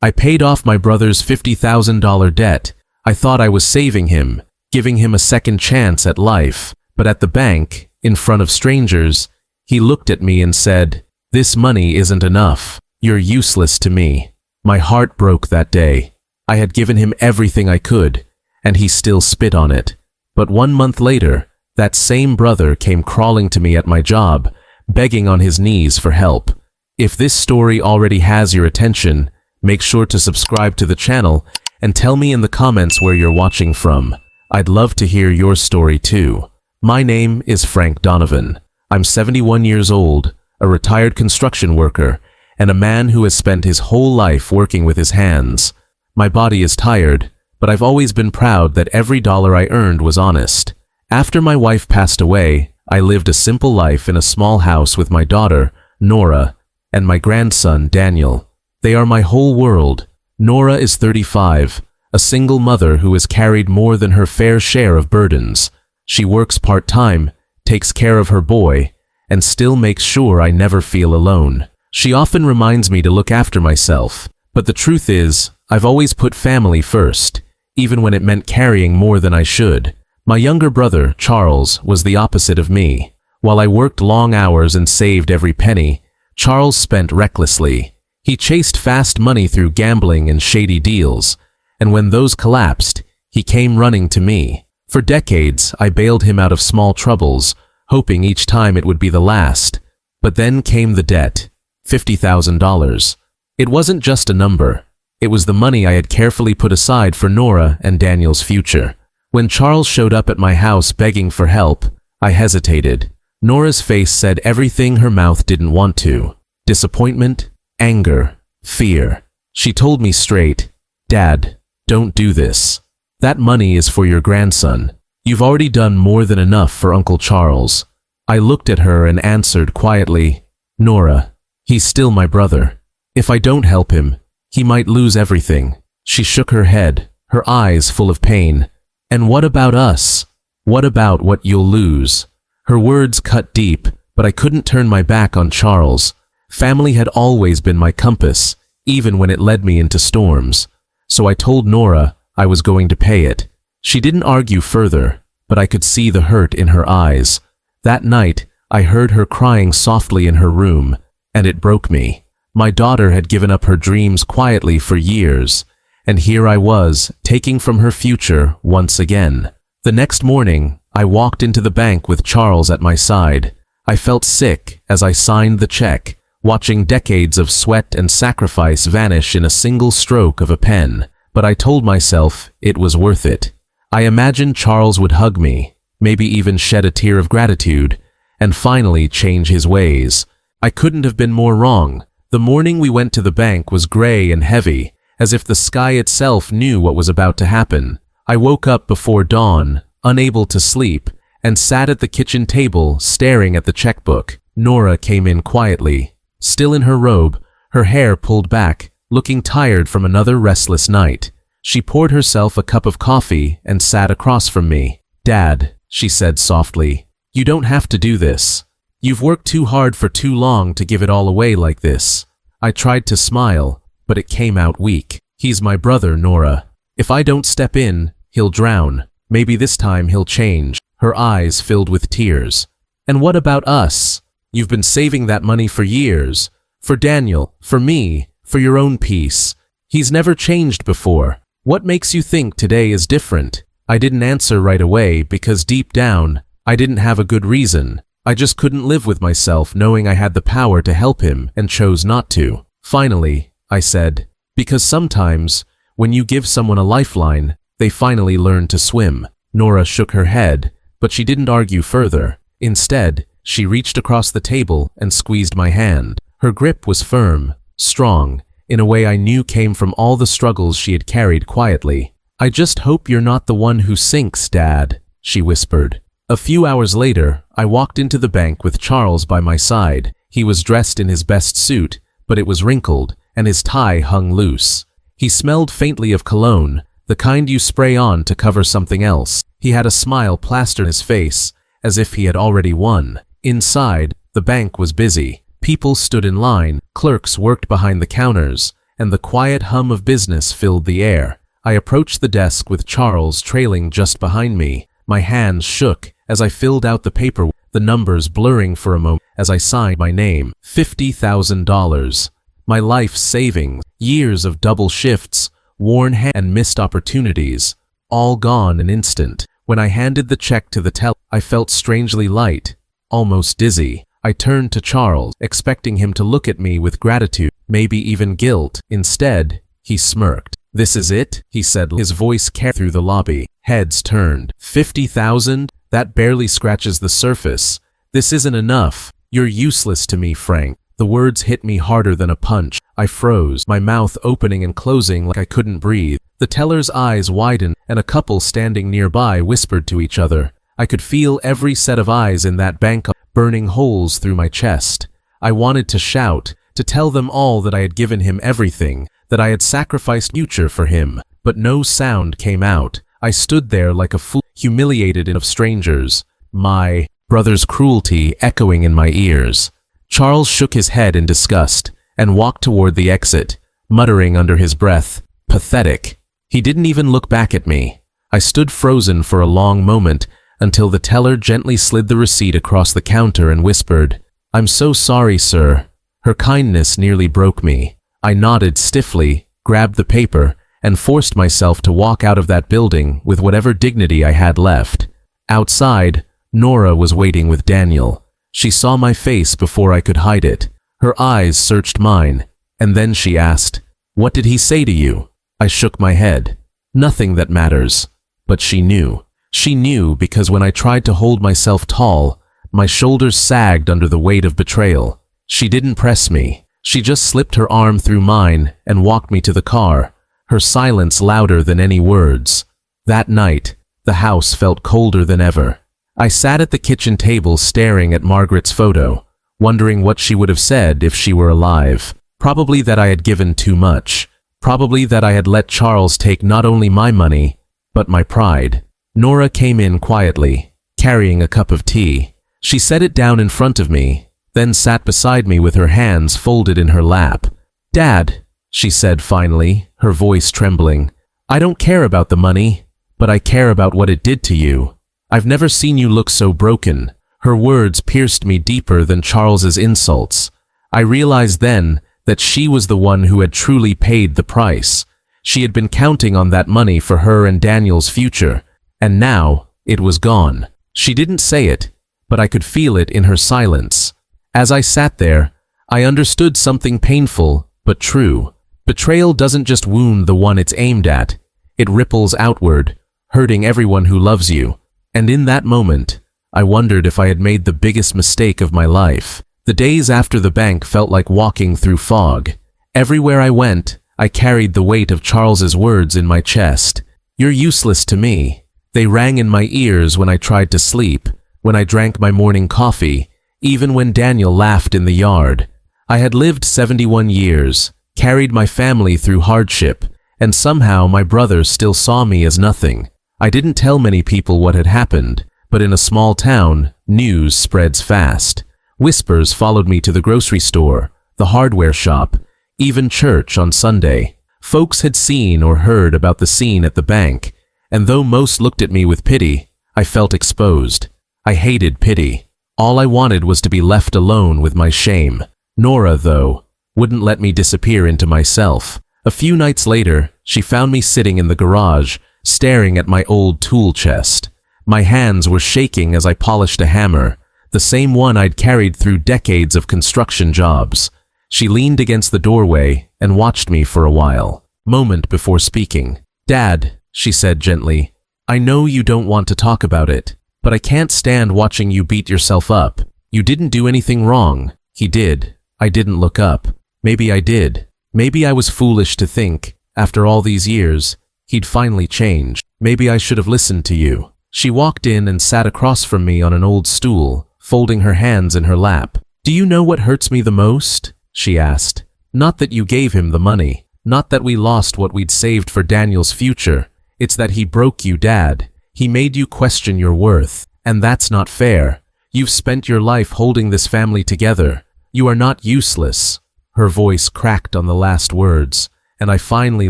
I paid off my brother's $50,000 debt. I thought I was saving him, giving him a second chance at life. But at the bank, in front of strangers, he looked at me and said, "This money isn't enough. You're useless to me." My heart broke that day. I had given him everything I could, and he still spit on it. But 1 month later, that same brother came crawling to me at my job, begging on his knees for help. If this story already has your attention, make sure to subscribe to the channel and tell me in the comments where you're watching from. I'd love to hear your story too. My name is Frank Donovan. I'm 71 years old, a retired construction worker, and a man who has spent his whole life working with his hands. My body is tired, but I've always been proud that every dollar I earned was honest. After my wife passed away, I lived a simple life in a small house with my daughter, Nora, and my grandson, Daniel. They are my whole world. Nora is 35, a single mother who has carried more than her fair share of burdens. She works part-time, takes care of her boy, and still makes sure I never feel alone. She often reminds me to look after myself, but the truth is, I've always put family first, even when it meant carrying more than I should. My younger brother, Charles, was the opposite of me. While I worked long hours and saved every penny, Charles spent recklessly. He chased fast money through gambling and shady deals, and when those collapsed, he came running to me. For decades, I bailed him out of small troubles, hoping each time it would be the last. But then came the debt, $50,000. It wasn't just a number. It was the money I had carefully put aside for Nora and Daniel's future. When Charles showed up at my house begging for help, I hesitated. Nora's face said everything her mouth didn't want to. Disappointment, anger, fear. She told me straight, "Dad, don't do this. That money is for your grandson. You've already done more than enough for Uncle Charles." I looked at her and answered quietly, "Nora, he's still my brother. If I don't help him, he might lose everything." She shook her head, her eyes full of pain. "And what about us? What about what you'll lose?" Her words cut deep, but I couldn't turn my back on Charles. Family had always been my compass, even when it led me into storms. So I told Nora I was going to pay it. She didn't argue further, but I could see the hurt in her eyes. That night, I heard her crying softly in her room, and it broke me. My daughter had given up her dreams quietly for years, and here I was, taking from her future once again. The next morning, I walked into the bank with Charles at my side. I felt sick as I signed the check, watching decades of sweat and sacrifice vanish in a single stroke of a pen. But I told myself it was worth it. I imagined Charles would hug me, maybe even shed a tear of gratitude, and finally change his ways. I couldn't have been more wrong. The morning we went to the bank was gray and heavy, as if the sky itself knew what was about to happen. I woke up before dawn, unable to sleep, and sat at the kitchen table staring at the checkbook. Nora came in quietly, still in her robe, her hair pulled back, looking tired from another restless night. She poured herself a cup of coffee and sat across from me. "Dad," she said softly, "you don't have to do this. You've worked too hard for too long to give it all away like this." I tried to smile, but it came out weak. "He's my brother, Nora. If I don't step in, he'll drown. Maybe this time he'll change." Her eyes filled with tears. "And what about us? You've been saving that money for years. For Daniel, for me, for your own peace. He's never changed before. What makes you think today is different?" I didn't answer right away because deep down, I didn't have a good reason. I just couldn't live with myself knowing I had the power to help him and chose not to. Finally, I said, "Because sometimes, when you give someone a lifeline, they finally learn to swim." Nora shook her head, but she didn't argue further. Instead, she reached across the table and squeezed my hand. Her grip was firm, strong, in a way I knew came from all the struggles she had carried quietly. "I just hope you're not the one who sinks, Dad," she whispered. A few hours later, I walked into the bank with Charles by my side. He was dressed in his best suit, but it was wrinkled, and his tie hung loose. He smelled faintly of cologne, the kind you spray on to cover something else. He had a smile plastered on his face, as if he had already won. Inside, the bank was busy. People stood in line, clerks worked behind the counters, and the quiet hum of business filled the air. I approached the desk with Charles trailing just behind me. My hands shook as I filled out the paper, the numbers blurring for a moment as I signed my name. $50,000. My life savings, years of double shifts, worn hands, and missed opportunities, all gone in an instant. When I handed the check to the teller, I felt strangely light, almost dizzy. I turned to Charles, expecting him to look at me with gratitude, maybe even guilt. Instead, he smirked. "This is it?" he said, his voice carried through the lobby. Heads turned. 50,000? That barely scratches the surface. This isn't enough. You're useless to me, Frank. The words hit me harder than a punch. I froze, my mouth opening and closing like I couldn't breathe. The teller's eyes widened, and a couple standing nearby whispered to each other. I could feel every set of eyes in that bank burning holes through my chest. I wanted to shout, to tell them all that I had given him everything, that I had sacrificed future for him, but no sound came out. I stood there like a fool, humiliated of strangers, my brother's cruelty echoing in my ears. Charles shook his head in disgust and walked toward the exit, muttering under his breath, "Pathetic." He didn't even look back at me. I stood frozen for a long moment until the teller gently slid the receipt across the counter and whispered, "I'm so sorry, sir." Her kindness nearly broke me. I nodded stiffly, grabbed the paper, and forced myself to walk out of that building with whatever dignity I had left. Outside, Nora was waiting with Daniel. She saw my face before I could hide it. Her eyes searched mine, and then she asked, "What did he say to you?" I shook my head. "Nothing that matters." But she knew. She knew because when I tried to hold myself tall, my shoulders sagged under the weight of betrayal. She didn't press me. She just slipped her arm through mine and walked me to the car, her silence louder than any words. That night, the house felt colder than ever. I sat at the kitchen table staring at Margaret's photo, wondering what she would have said if she were alive. Probably that I had given too much. Probably that I had let Charles take not only my money, but my pride. Nora came in quietly, carrying a cup of tea. She set it down in front of me, then sat beside me with her hands folded in her lap. "Dad," she said finally, her voice trembling, "I don't care about the money, but I care about what it did to you. I've never seen you look so broken." Her words pierced me deeper than Charles's insults. I realized then that she was the one who had truly paid the price. She had been counting on that money for her and Daniel's future, and now it was gone. She didn't say it, but I could feel it in her silence. As I sat there, I understood something painful but true. Betrayal doesn't just wound the one it's aimed at. It ripples outward, hurting everyone who loves you. And in that moment, I wondered if I had made the biggest mistake of my life. The days after the bank felt like walking through fog. Everywhere I went, I carried the weight of Charles's words in my chest. "You're useless to me." They rang in my ears when I tried to sleep, when I drank my morning coffee, even when Daniel laughed in the yard. I had lived 71 years, carried my family through hardship, and somehow my brother still saw me as nothing. I didn't tell many people what had happened, but in a small town, news spreads fast. Whispers followed me to the grocery store, the hardware shop, even church on Sunday. Folks had seen or heard about the scene at the bank, and though most looked at me with pity, I felt exposed. I hated pity. All I wanted was to be left alone with my shame. Nora, though, wouldn't let me disappear into myself. A few nights later, she found me sitting in the garage, staring at my old tool chest. My hands were shaking as I polished a hammer, the same one I'd carried through decades of construction jobs. She leaned against the doorway and watched me for a while, moment before speaking. "Dad," she said gently, "I know you don't want to talk about it, but I can't stand watching you beat yourself up. You didn't do anything wrong." He did. I didn't look up. Maybe I did. Maybe I was foolish to think, after all these years, he'd finally changed. Maybe I should have listened to you. She walked in and sat across from me on an old stool, folding her hands in her lap. "Do you know what hurts me the most?" she asked. "Not that you gave him the money. Not that we lost what we'd saved for Daniel's future. It's that he broke you, Dad. He made you question your worth. And that's not fair. You've spent your life holding this family together. You are not useless." Her voice cracked on the last words, and I finally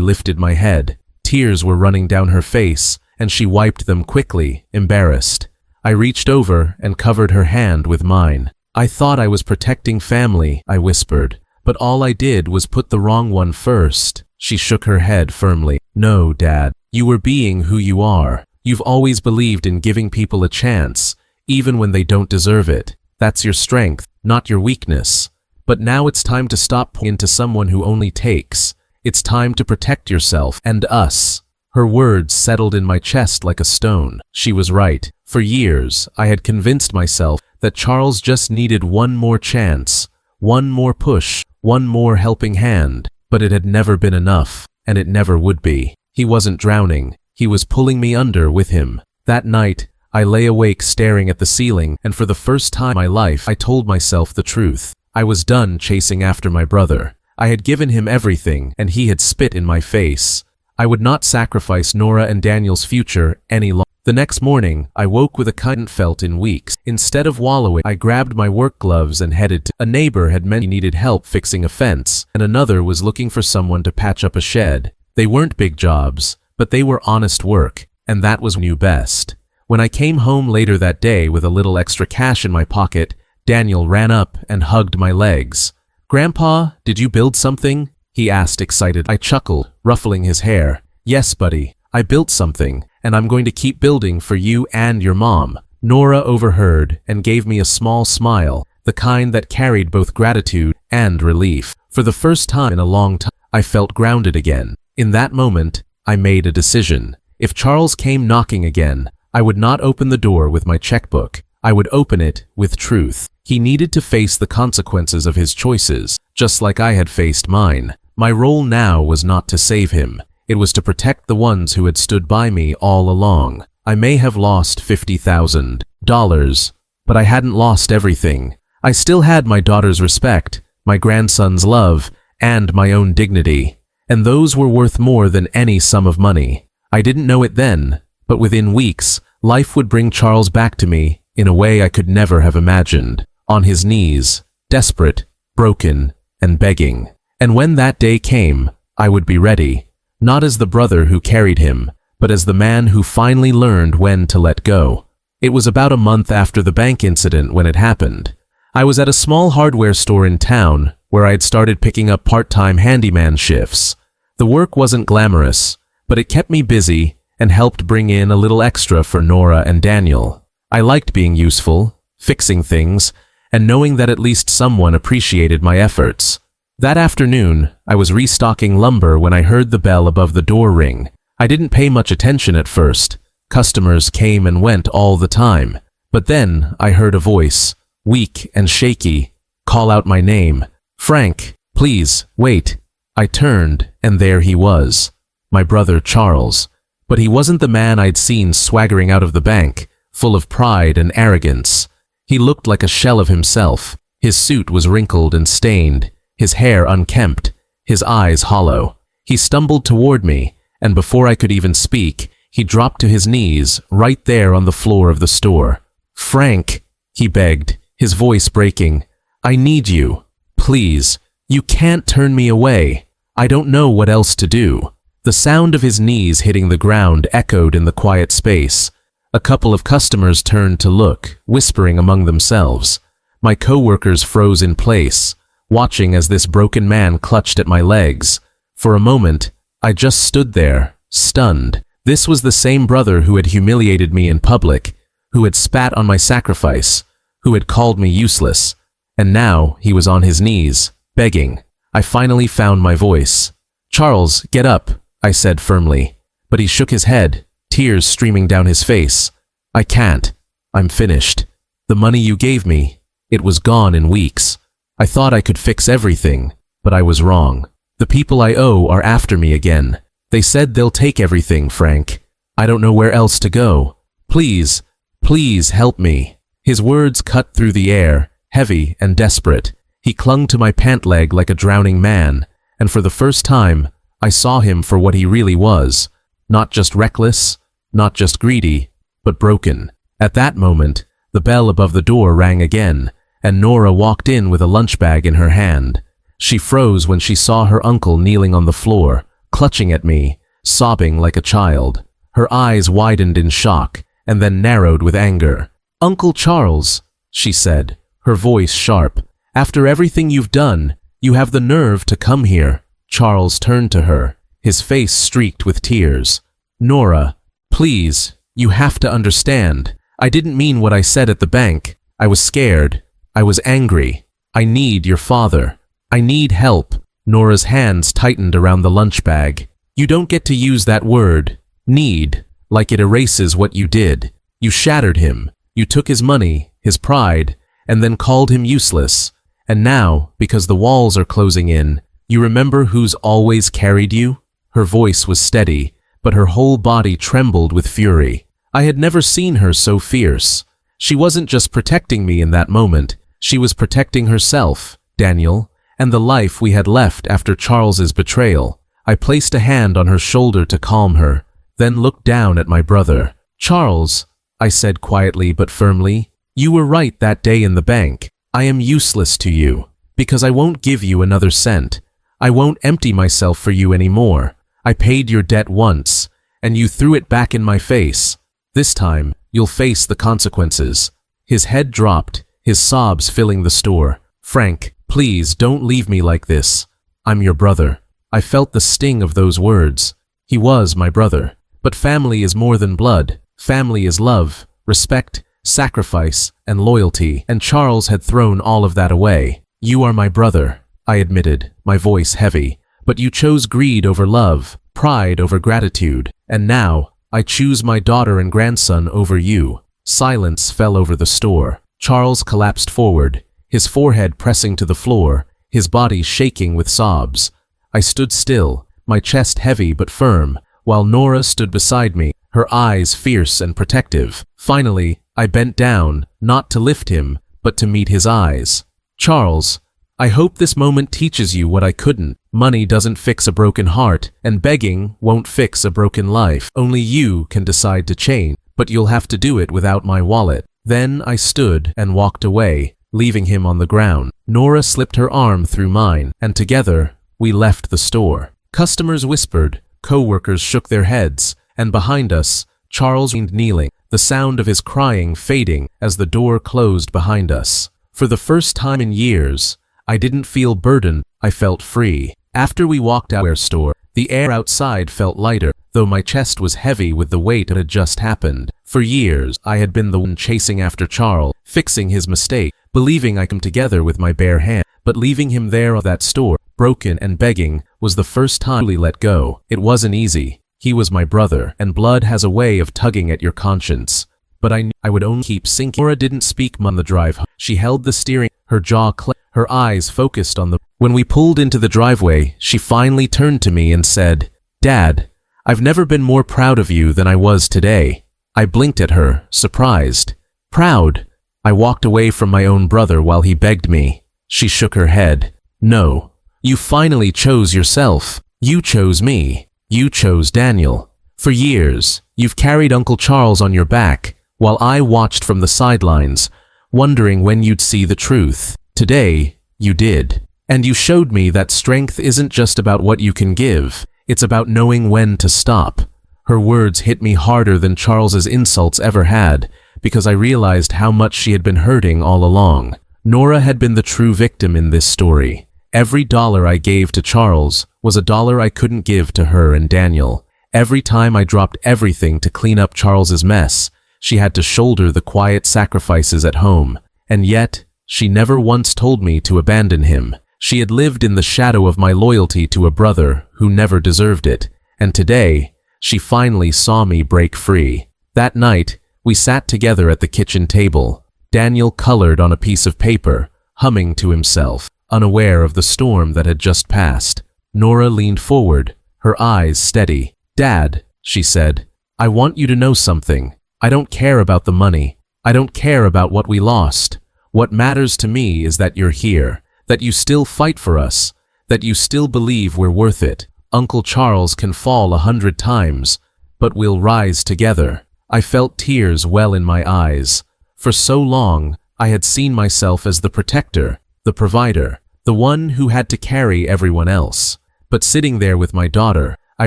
lifted my head. Tears were running down her face, and she wiped them quickly, embarrassed. I reached over and covered her hand with mine. I thought I was protecting family, I whispered, but all I did was put the wrong one first. She shook her head firmly. No, Dad, you were being who you are. You've always believed in giving people a chance, even when they don't deserve it. That's your strength, not your weakness. But now it's time to stop pouring into someone who only takes. It's time to protect yourself and us. Her words settled in my chest like a stone. She was right. For years, I had convinced myself that Charles just needed one more chance, one more push, one more helping hand. But it had never been enough, and it never would be. He wasn't drowning. He was pulling me under with him. That night, I lay awake staring at the ceiling, and for the first time in my life, I told myself the truth. I was done chasing after my brother. I had given him everything, and he had spit in my face. I would not sacrifice Nora and Daniel's future any longer. The next morning, I woke with a kind felt in weeks. Instead of wallowing, I grabbed my work gloves and headed to. A neighbor had mentioned he needed help fixing a fence, and another was looking for someone to patch up a shed. They weren't big jobs, but they were honest work, and that was what I knew best. When I came home later that day with a little extra cash in my pocket, Daniel ran up and hugged my legs. "Grandpa, did you build something?" he asked excitedly. I chuckled, ruffling his hair. "Yes, buddy, I built something, and I'm going to keep building for you and your mom." Nora overheard and gave me a small smile, the kind that carried both gratitude and relief. For the first time in a long time, I felt grounded again. In that moment, I made a decision. If Charles came knocking again, I would not open the door with my checkbook. I would open it with truth. He needed to face the consequences of his choices, just like I had faced mine. My role now was not to save him. It was to protect the ones who had stood by me all along. I may have lost $50,000, but I hadn't lost everything. I still had my daughter's respect, my grandson's love, and my own dignity. And those were worth more than any sum of money. I didn't know it then, but within weeks, life would bring Charles back to me in a way I could never have imagined. On his knees, desperate, broken, and begging. And when that day came, I would be ready. Not as the brother who carried him, but as the man who finally learned when to let go. It was about a month after the bank incident when it happened. I was at a small hardware store in town where I had started picking up part-time handyman shifts. The work wasn't glamorous, but it kept me busy and helped bring in a little extra for Nora and Daniel. I liked being useful, fixing things, and knowing that at least someone appreciated my efforts. That afternoon, I was restocking lumber when I heard the bell above the door ring. I didn't pay much attention at first. Customers came and went all the time. But then I heard a voice, weak and shaky, call out my name. "Frank, please, wait." I turned, and there he was, my brother Charles. But he wasn't the man I'd seen swaggering out of the bank, full of pride and arrogance. He looked like a shell of himself. His suit was wrinkled and stained, his hair unkempt, his eyes hollow. He stumbled toward me, and before I could even speak, he dropped to his knees right there on the floor of the store. "Frank," he begged, his voice breaking, "I need you. Please, you can't turn me away. I don't know what else to do." The sound of his knees hitting the ground echoed in the quiet space. A couple of customers turned to look, whispering among themselves. My coworkers froze in place, watching as this broken man clutched at my legs. For a moment, I just stood there, stunned. This was the same brother who had humiliated me in public, who had spat on my sacrifice, who had called me useless. And now he was on his knees, begging. I finally found my voice. "Charles, get up," I said firmly. But he shook his head, tears streaming down his face. "I can't. I'm finished. The money you gave me, it was gone in weeks. I thought I could fix everything, but I was wrong. The people I owe are after me again. They said they'll take everything, Frank. I don't know where else to go. Please, please help me." His words cut through the air, heavy and desperate. He clung to my pant leg like a drowning man, and for the first time, I saw him for what he really was. Not just reckless, not just greedy, but broken. At that moment, the bell above the door rang again, and Nora walked in with a lunch bag in her hand. She froze when she saw her uncle kneeling on the floor, clutching at me, sobbing like a child. Her eyes widened in shock, and then narrowed with anger. "Uncle Charles," she said, her voice sharp, "after everything you've done, you have the nerve to come here." Charles turned to her, his face streaked with tears. "Nora, please, you have to understand. I didn't mean what I said at the bank. I was scared. I was angry. I need your father. I need help." Nora's hands tightened around the lunch bag. "You don't get to use that word, need, like it erases what you did. You shattered him. You took his money, his pride, and then called him useless. And now, because the walls are closing in, you remember who's always carried you?" Her voice was steady, but her whole body trembled with fury. I had never seen her so fierce. She wasn't just protecting me in that moment. She was protecting herself, Daniel, and the life we had left after Charles's betrayal. I placed a hand on her shoulder to calm her, then looked down at my brother. "Charles," I said quietly but firmly, "you were right that day in the bank. I am useless to you, because I won't give you another cent. I won't empty myself for you anymore. I paid your debt once, and you threw it back in my face. This time, you'll face the consequences." His head dropped, his sobs filling the store. "Frank, please don't leave me like this. I'm your brother." I felt the sting of those words. He was my brother. But family is more than blood. Family is love, respect, sacrifice, and loyalty, and Charles had thrown all of that away. "You are my brother," I admitted, my voice heavy. "But you chose greed over love, pride over gratitude, and now I choose my daughter and grandson over you." Silence fell over the store. Charles collapsed forward, his forehead pressing to the floor, his body shaking with sobs. I stood still, my chest heavy but firm, while Nora stood beside me, her eyes fierce and protective. Finally, I bent down, not to lift him, but to meet his eyes. "Charles, I hope this moment teaches you what I couldn't. Money doesn't fix a broken heart, and begging won't fix a broken life. Only you can decide to change, but you'll have to do it without my wallet." Then I stood and walked away, leaving him on the ground. Nora slipped her arm through mine, and together, we left the store. Customers whispered, co-workers shook their heads, and behind us, Charles remained kneeling, the sound of his crying fading as the door closed behind us. For the first time in years, I didn't feel burdened, I felt free. After we walked out of our store, the air outside felt lighter, though my chest was heavy with the weight that had just happened. For years, I had been the one chasing after Charles, fixing his mistake, believing I could come together with my bare hand. But leaving him there at that store, broken and begging, was the first time I really let go. It wasn't easy. He was my brother, and blood has a way of tugging at your conscience. But I knew I would only keep sinking. Nora didn't speak on the drive home. She held the steering, her jaw clenched, her eyes focused on the... When we pulled into the driveway, she finally turned to me and said, "Dad, I've never been more proud of you than I was today." I blinked at her, surprised. "Proud?" I walked away from my own brother while he begged me. She shook her head. "No. You finally chose yourself. You chose me. You chose Daniel. For years, you've carried Uncle Charles on your back, while I watched from the sidelines, wondering when you'd see the truth. Today, you did. And you showed me that strength isn't just about what you can give, it's about knowing when to stop." Her words hit me harder than Charles's insults ever had, because I realized how much she had been hurting all along. Nora had been the true victim in this story. Every dollar I gave to Charles was a dollar I couldn't give to her and Daniel. Every time I dropped everything to clean up Charles's mess, she had to shoulder the quiet sacrifices at home. And yet, she never once told me to abandon him. She had lived in the shadow of my loyalty to a brother who never deserved it. And today, she finally saw me break free. That night, we sat together at the kitchen table. Daniel colored on a piece of paper, humming to himself, unaware of the storm that had just passed. Nora leaned forward, her eyes steady. "Dad," she said, "I want you to know something. I don't care about the money. I don't care about what we lost. What matters to me is that you're here, that you still fight for us, that you still believe we're worth it. Uncle Charles can fall 100 times, but we'll rise together." I felt tears well in my eyes. For so long, I had seen myself as the protector, the provider, the one who had to carry everyone else. But sitting there with my daughter, I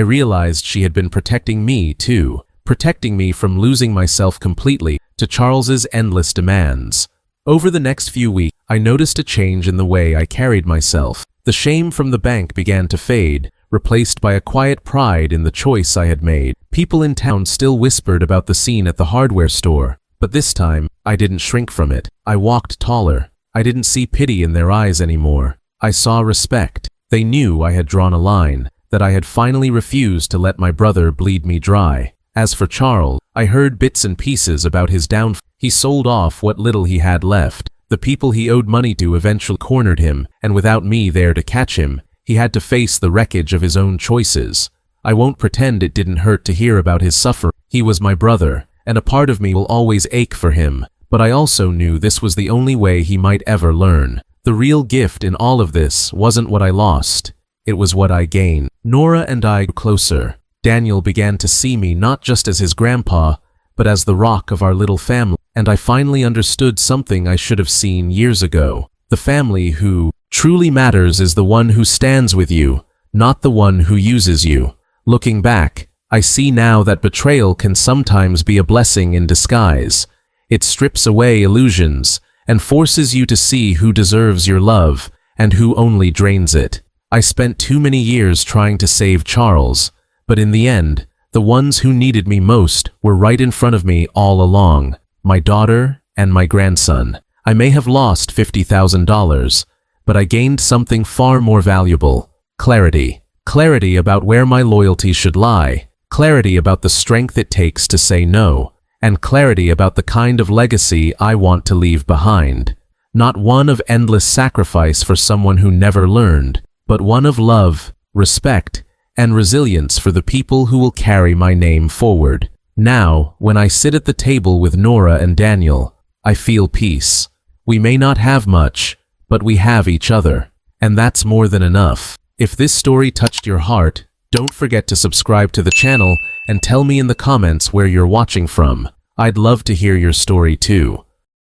realized she had been protecting me too, protecting me from losing myself completely to Charles's endless demands. Over the next few weeks, I noticed a change in the way I carried myself. The shame from the bank began to fade, replaced by a quiet pride in the choice I had made. People in town still whispered about the scene at the hardware store, but this time, I didn't shrink from it. I walked taller. I didn't see pity in their eyes anymore. I saw respect. They knew I had drawn a line, that I had finally refused to let my brother bleed me dry. As for Charles, I heard bits and pieces about his downfall. He sold off what little he had left. The people he owed money to eventually cornered him, and without me there to catch him, he had to face the wreckage of his own choices. I won't pretend it didn't hurt to hear about his suffering. He was my brother, and a part of me will always ache for him, but I also knew this was the only way he might ever learn. The real gift in all of this wasn't what I lost, it was what I gained. Nora and I grew closer. Daniel began to see me not just as his grandpa, but as the rock of our little family, and I finally understood something I should have seen years ago. The family who truly matters is the one who stands with you, not the one who uses you. Looking back, I see now that betrayal can sometimes be a blessing in disguise. It strips away illusions and forces you to see who deserves your love and who only drains it. I spent too many years trying to save Charles, but in the end, the ones who needed me most were right in front of me all along, my daughter and my grandson. I may have lost $50,000, but I gained something far more valuable: clarity. Clarity about where my loyalty should lie, clarity about the strength it takes to say no, and clarity about the kind of legacy I want to leave behind. Not one of endless sacrifice for someone who never learned, but one of love, respect, and resilience for the people who will carry my name forward. Now, when I sit at the table with Nora and Daniel, I feel peace. We may not have much, but we have each other, and that's more than enough. If this story touched your heart, don't forget to subscribe to the channel and tell me in the comments where you're watching from. I'd love to hear your story too.